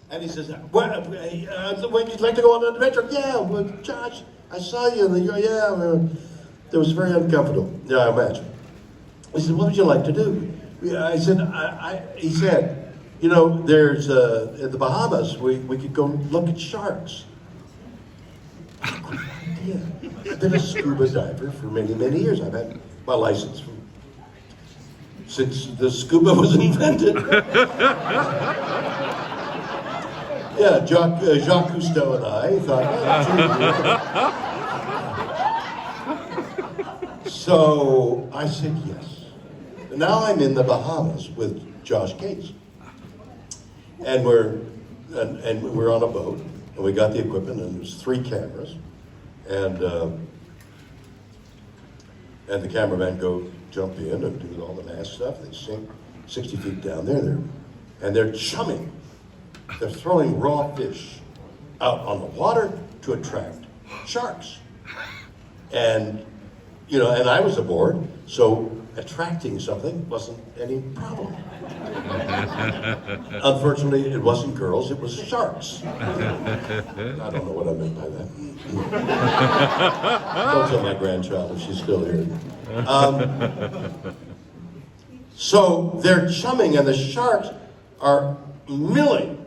And he says, would you like to go on an adventure? Yeah, well, Josh, I saw you. And it was very uncomfortable. Yeah, I imagine. He said, what would you like to do? I said, he said, you know, there's, in the Bahamas, we could go look at sharks. Great idea. I've been a scuba diver for many, many years. I've had my license since the scuba was invented. Yeah, Jacques Cousteau and I thought, so I said yes. And now I'm in the Bahamas with Josh Gates. And we're on a boat, and we got the equipment, and there's 3 cameras. And the cameramen go jump in and do all the mask stuff. They sink 60 feet down there, and they're chumming. They're throwing raw fish out on the water to attract sharks. And, you know, and I was aboard, so attracting something wasn't any problem. Unfortunately, it wasn't girls, it was sharks. I don't know what I meant by that. Don't tell my grandchild if she's still here. So they're chumming, and the sharks are milling.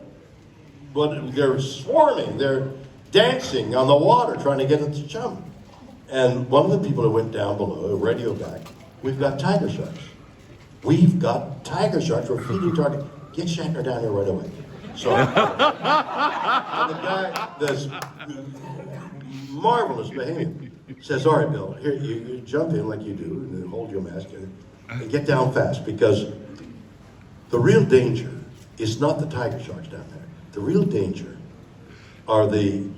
But they're swarming, they're dancing on the water, trying to get it to chum. And one of the people who went down below, radio back, we've got tiger sharks. We've got tiger sharks, we're feeding target. Get Shatner down here right away. So, and the guy, this marvelous Bahamian, says, all right, Bill, here, you jump in like you do, and then hold your mask, and get down fast, because the real danger is not the tiger sharks down there. The real danger are the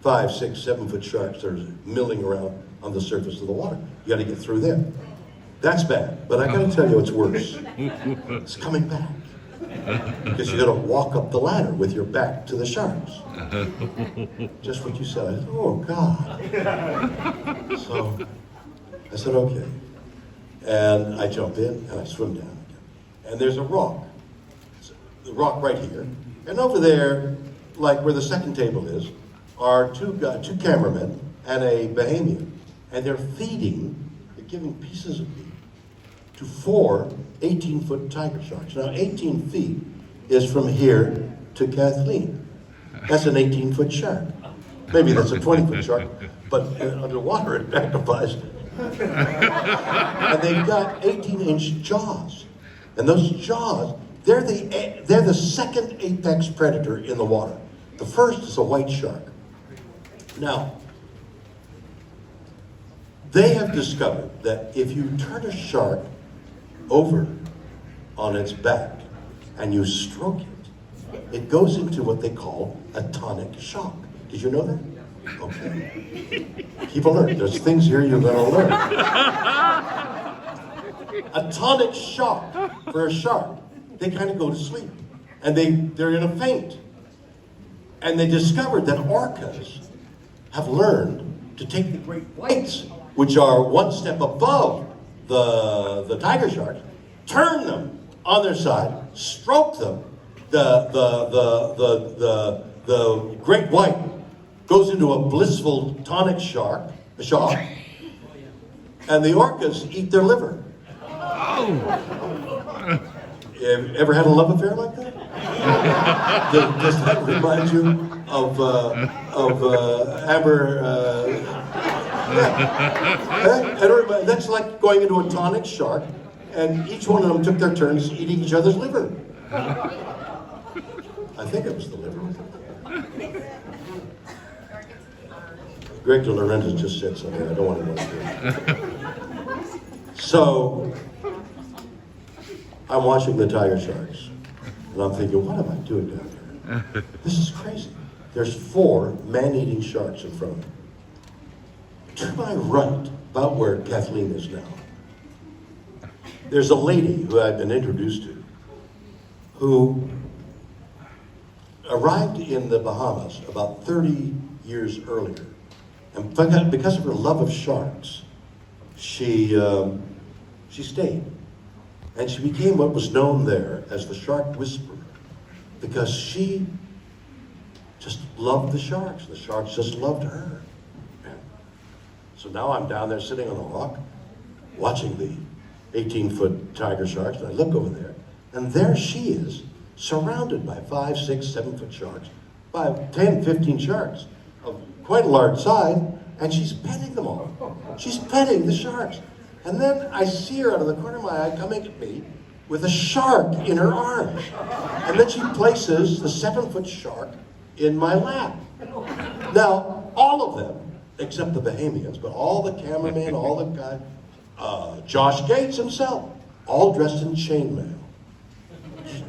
5, 6, 7 foot sharks that are milling around on the surface of the water. You got to get through them. That's bad, but I got to tell you what's worse. It's coming back. Because you got to walk up the ladder with your back to the sharks. Just what you said. I said, oh God. So I said, okay. And I jump in and I swim down again. And there's a rock. The rock right here. And over there, like where the second table is, are two cameramen and a Bahamian. And they're giving pieces of meat to 4 18-foot tiger sharks. Now, 18 feet is from here to Kathleen. That's an 18-foot shark. Maybe that's a 20-foot shark, but underwater it magnifies. And they've got 18-inch jaws. And those jaws, they're the second apex predator in the water. The first is a white shark. Now, they have discovered that if you turn a shark over on its back and you stroke it, it goes into what they call a tonic shock. Did you know that? Okay. Keep alert. There's things here you're going to learn. A tonic shock for a shark. They kind of go to sleep. And they're in a faint. And they discovered that orcas have learned to take the great whites, which are one step above the tiger sharks, turn them on their side, stroke them. The great white goes into a blissful tonic shock, and the orcas eat their liver. Oh. You ever had a love affair like that? Does that remind you of Amber? Yeah. That's like going into a tonic shark, and each one of them took their turns eating each other's liver. I think it was the liver. Greg De Laurentiis just said something I don't want to hear. So, I'm watching the tiger sharks, and I'm thinking, what am I doing down here? This is crazy. There's 4 man-eating sharks in front of me. To my right, about where Kathleen is now, there's a lady who I've been introduced to, who arrived in the Bahamas about 30 years earlier. And because of her love of sharks, she stayed. And she became what was known there as the shark whisperer, because she just loved the sharks. The sharks just loved her. And so now I'm down there sitting on a rock, watching the 18-foot tiger sharks, and I look over there, and there she is, surrounded by 5, 6, 7-foot sharks, 5, 10, 15 sharks of quite a large size, and she's petting them all. She's petting the sharks. And then I see her out of the corner of my eye coming at me with a shark in her arms. And then she places the 7-foot shark in my lap. Now, all of them, except the Bahamians, but all the cameramen, all the guys, Josh Gates himself, all dressed in chainmail.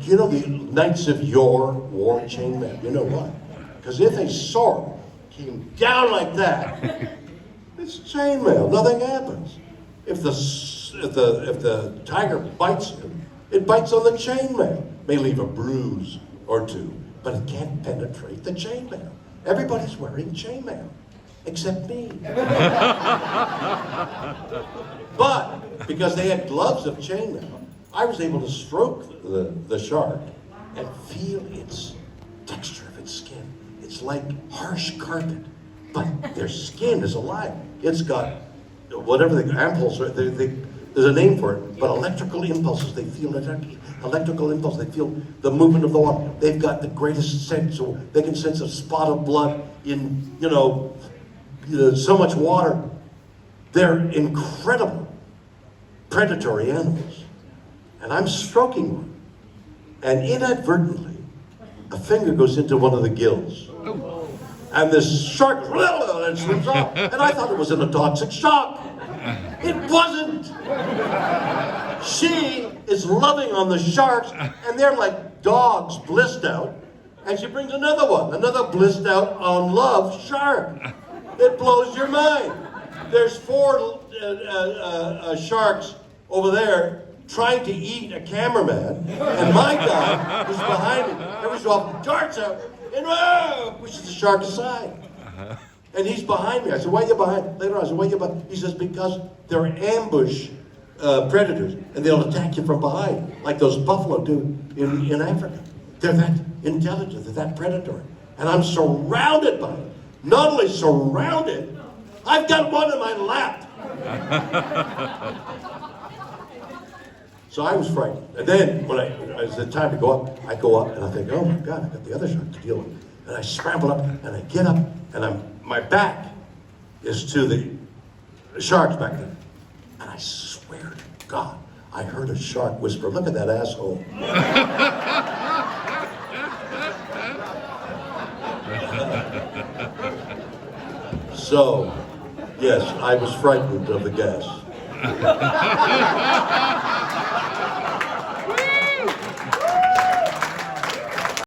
You know the knights of yore wore chainmail. You know why? Because if a sword came down like that, it's chainmail. Nothing happens. If the tiger bites him, it bites on the chainmail. May leave a bruise or two, but it can't penetrate the chainmail. Everybody's wearing chainmail, except me. But because they had gloves of chainmail, I was able to stroke the shark and feel its texture of its skin. It's like harsh carpet, but their skin is alive. It's got whatever the impulse are. There's a name for it, but electrical impulses. They feel electrical impulse. They feel the movement of the water. They've got the greatest sense. So they can sense a spot of blood in so much water. They're incredible predatory animals. And I'm stroking one, and inadvertently, a finger goes into one of the gills. And this shark and swims off. And I thought it was in a toxic shock. It wasn't. She is loving on the sharks, and they're like dogs blissed out. And she brings another one, another blissed out on love shark. It blows your mind. There's 4 sharks over there trying to eat a cameraman, and my guy, who's behind me, every so often darts out and pushes the shark aside. And he's behind me. I said, why are you behind? Later on, I said, why are you behind? He says, because they're ambush predators, and they'll attack you from behind, like those buffalo do in Africa. They're that intelligent, they're that predatory. And I'm surrounded by them. Not only surrounded, I've got one in my lap. So I was frightened. And then when it was the time to go up, I go up and I think, oh my God, I got the other shark to deal with. And I scramble up and I get up and my back is to the sharks back there. And I swear to God, I heard a shark whisper, look at that asshole. So, yes, I was frightened of the gas.